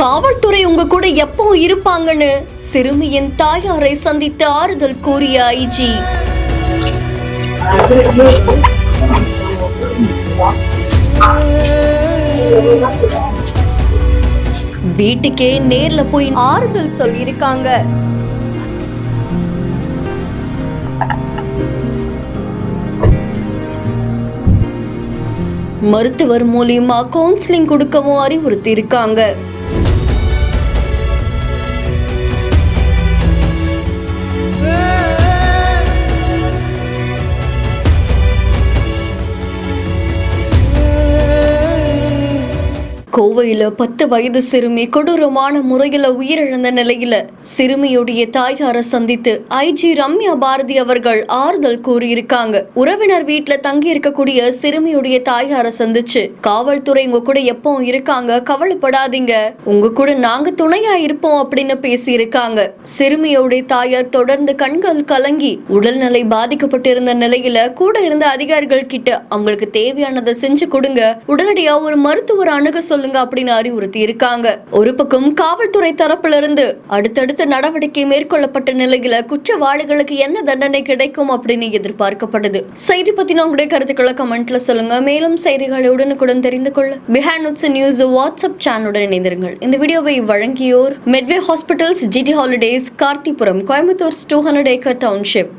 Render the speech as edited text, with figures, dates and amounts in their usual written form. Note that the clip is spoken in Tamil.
காவல்துறை உங்க கூட எப்போ இருப்பாங்கன்னு சிறுமியின் தாயாரை சந்தித்து ஆறுதல் கூறிய ஐஜி. வீட்டுக்கே நேர்ல போய் ஆறுதல் சொல்லியிருக்காங்க. மருத்துவர் மூலியமா கவுன்சிலிங் கொடுக்கவும் அறிவுறுத்தி இருக்காங்க. கோவையில 10 வயது சிறுமி கொடூரமான முறையில உயிரிழந்த நிலையில சிறுமியுடைய தாயாரை சந்தித்து ஐஜி ரம்யா பாரதி அவர்கள் ஆறுதல் கூறியிருக்காங்க. உறவினர் வீட்டுல தங்கி இருக்கக்கூடிய சிறுமியுடைய தாயாரை சந்திச்சு காவல்துறை உங்க கூட எப்போ இருக்காங்க, கவலைப்படாதீங்க, உங்க கூட நாங்க துணையா இருப்போம் அப்படின்னு பேசி இருக்காங்க. சிறுமியுடைய தாயார் தொடர்ந்து கண்கள் கலங்கி உடல்நிலை பாதிக்கப்பட்டிருந்த நிலையில கூட இருந்த அதிகாரிகள் கிட்ட அவங்களுக்கு தேவையானதை செஞ்சு கொடுங்க, உடனடியா ஒரு மருத்துவர் அணுக சொல்லுங்க அப்படின்னு அறிவுறுத்தி இருக்காங்க. ஒரு பக்கம் காவல்துறை தரப்புல இருந்து அடுத்தடுத்த நடவடிக்கை மேற்கொள்ளப்பட்ட நிலையில குற்றவாளிகளுக்கு என்ன தண்டனை கிடைக்கும் அப்படின்னு எதிர்பார்க்கப்பட்டது. செய்தி பத்தின உங்களுடைய கருத்துக்களை கமெண்ட்ல சொல்லுங்க. மேலும் செய்திகளை உடனுக்குடன் தெரிந்து கொள்ள பிஹைண்ட் நியூஸ் வாட்ஸ்அப் சேனலுடன் இணைந்திருங்கள். இந்த வீடியோவை வழங்கியோர் Medway hospitals, GT holidays, Karthipuram, Coimbatore 200 acre township.